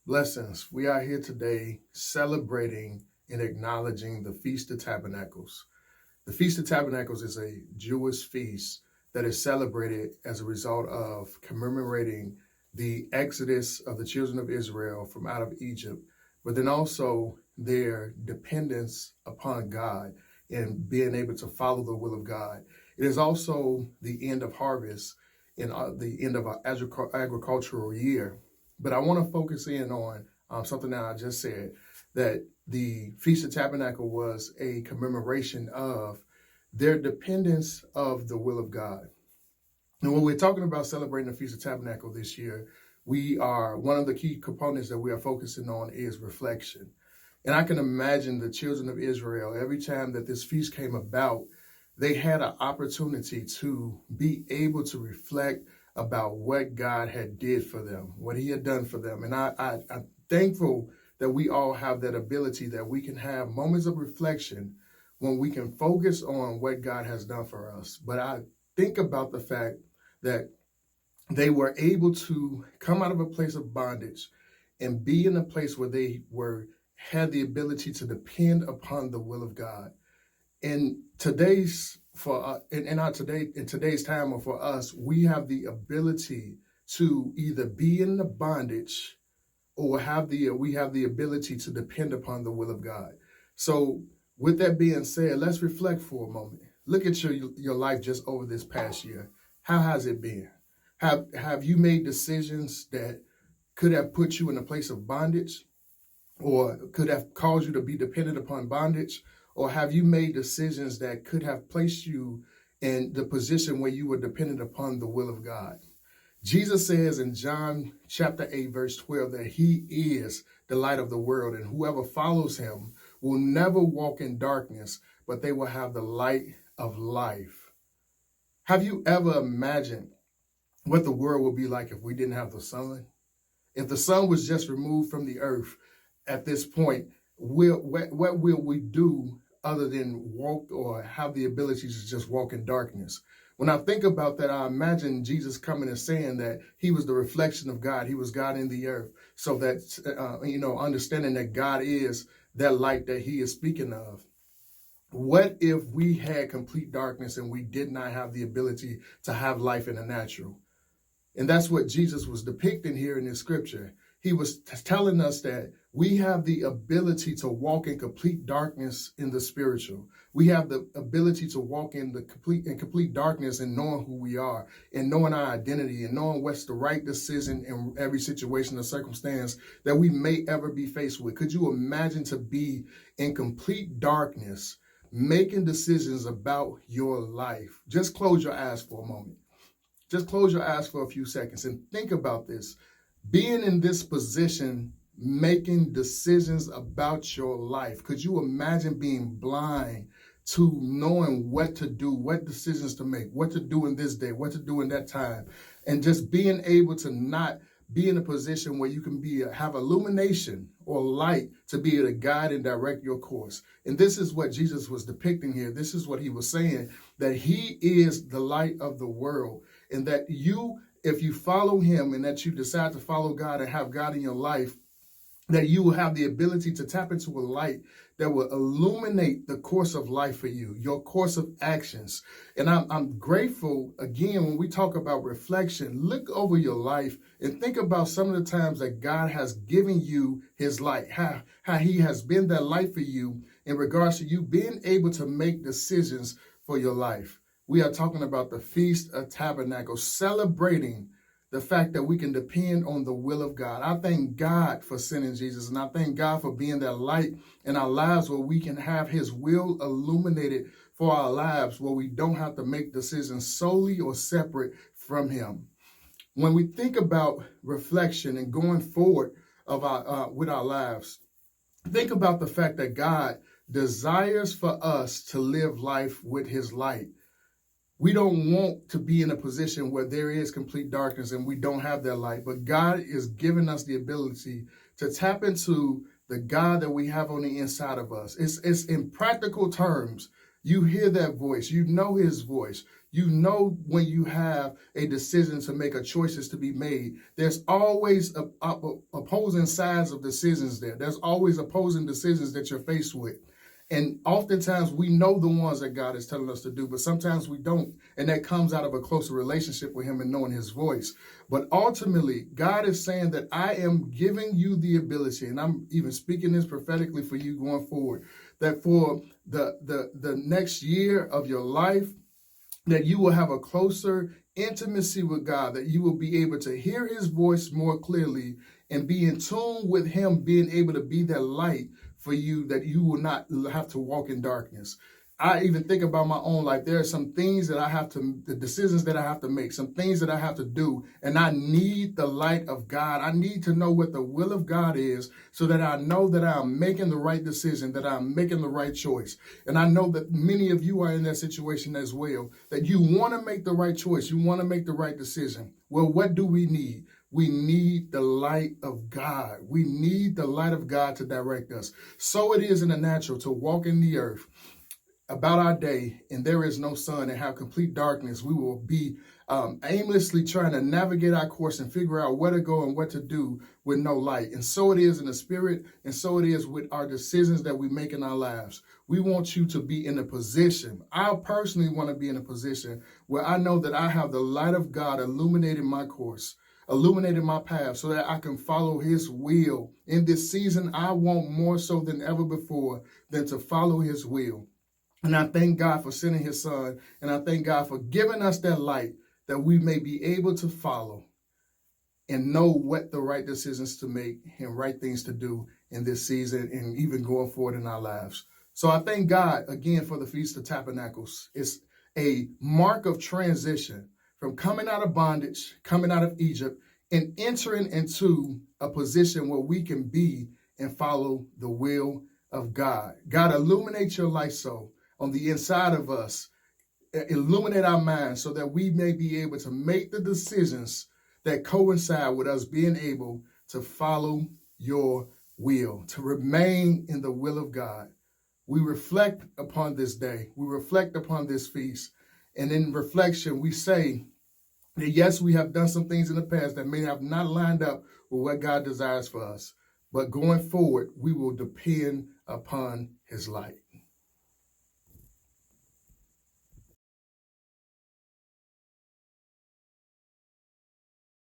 Blessings. We are here today celebrating and acknowledging the Feast of Tabernacles. The Feast of Tabernacles is a Jewish feast that is celebrated as a result of commemorating the exodus of the children of Israel from out of Egypt, but then also their dependence upon God and being able to follow the will of God. It is also the end of harvest and the end of our agricultural year. But I want to focus in on something that I just said, that the Feast of Tabernacle was a commemoration of their dependence of the will of God. And when we're talking about celebrating the Feast of Tabernacle this year, one of the key components that we are focusing on is reflection. And I can imagine the children of Israel, every time that this feast came about, they had an opportunity to be able to reflect about what God had did for them, what he had done for them. And I'm thankful that we all have that ability, that we can have moments of reflection when we can focus on what God has done for us. But I think about the fact that they were able to come out of a place of bondage and be in a place where they had the ability to depend upon the will of God. In today's time, or for us, we have the ability to either be in the bondage or we have the ability to depend upon the will of God. So with that being said, let's reflect for a moment. Look at your life just over this past year. How has it been? Have you made decisions that could have put you in a place of bondage, or could have caused you to be dependent upon bondage? Or have you made decisions that could have placed you in the position where you were dependent upon the will of God? Jesus says in John chapter 8, verse 12, that he is the light of the world, and whoever follows him will never walk in darkness, but they will have the light of life. Have you ever imagined what the world would be like if we didn't have the sun? If the sun was just removed from the earth at this point, what will we do other than walk or have the ability to just walk in darkness? When I think about that, I imagine Jesus coming and saying that he was the reflection of God. He was God in the earth. So that, understanding that God is that light that he is speaking of. What if we had complete darkness and we did not have the ability to have life in the natural? And that's what Jesus was depicting here in this scripture. He was telling us that we have the ability to walk in complete darkness in the spiritual. We have the ability to walk in complete darkness and knowing who we are and knowing our identity and knowing what's the right decision in every situation or circumstance that we may ever be faced with. Could you imagine to be in complete darkness, making decisions about your life? Just close your eyes for a moment. Just close your eyes for a few seconds and think about this. Being in this position, making decisions about your life. Could you imagine being blind to knowing what to do, what decisions to make, what to do in this day, what to do in that time, and just being able to not be in a position where you can have illumination or light to be able to guide and direct your course? And this is what Jesus was depicting here. This is what he was saying, that he is the light of the world, and that if you follow him and that you decide to follow God and have God in your life, that you will have the ability to tap into a light that will illuminate the course of life for you, your course of actions. And I'm grateful, again, when we talk about reflection, look over your life and think about some of the times that God has given you his light, how he has been that light for you in regards to you being able to make decisions for your life. We are talking about the Feast of Tabernacles, celebrating the fact that we can depend on the will of God. I thank God for sending Jesus, and I thank God for being that light in our lives where we can have his will illuminated for our lives, where we don't have to make decisions solely or separate from him. When we think about reflection and going forward with our lives, think about the fact that God desires for us to live life with his light. We don't want to be in a position where there is complete darkness and we don't have that light, but God is giving us the ability to tap into the God that we have on the inside of us. It's in practical terms. You hear that voice, you know his voice. You know when you have a decision to make, a choices to be made. There's always opposing sides of decisions there. There's always opposing decisions that you're faced with. And oftentimes we know the ones that God is telling us to do, but sometimes we don't. And that comes out of a closer relationship with him and knowing his voice. But ultimately, God is saying that I am giving you the ability, and I'm even speaking this prophetically for you going forward, that for the next year of your life, that you will have a closer intimacy with God, that you will be able to hear his voice more clearly and be in tune with him, being able to be that light for you, that you will not have to walk in darkness. I even think about my own life. There are some things that I have to, the decisions that I have to make, some things that I have to do, and I need the light of God. I need to know what the will of God is so that I know that I'm making the right decision, that I'm making the right choice. And I know that many of you are in that situation as well, that you want to make the right choice. You want to make the right decision. Well, what do we need? We need the light of God. We need the light of God to direct us. So it is in the natural to walk in the earth about our day, and there is no sun, and have complete darkness. We will be aimlessly trying to navigate our course and figure out where to go and what to do with no light. And so it is in the spirit, and so it is with our decisions that we make in our lives. We want you to be in a position. I personally want to be in a position where I know that I have the light of God illuminating my course, illuminating my path, so that I can follow his will. In this season, I want more so than ever before than to follow his will. And I thank God for sending his son. And I thank God for giving us that light that we may be able to follow and know what the right decisions to make and right things to do in this season and even going forward in our lives. So I thank God again for the Feast of Tabernacles. It's a mark of transition from coming out of bondage, coming out of Egypt, and entering into a position where we can be and follow the will of God. God, illuminate your light soul on the inside of us, illuminate our minds so that we may be able to make the decisions that coincide with us being able to follow your will, to remain in the will of God. We reflect upon this day. We reflect upon this feast. And in reflection, we say that yes, we have done some things in the past that may have not lined up with what God desires for us. But going forward, we will depend upon his light.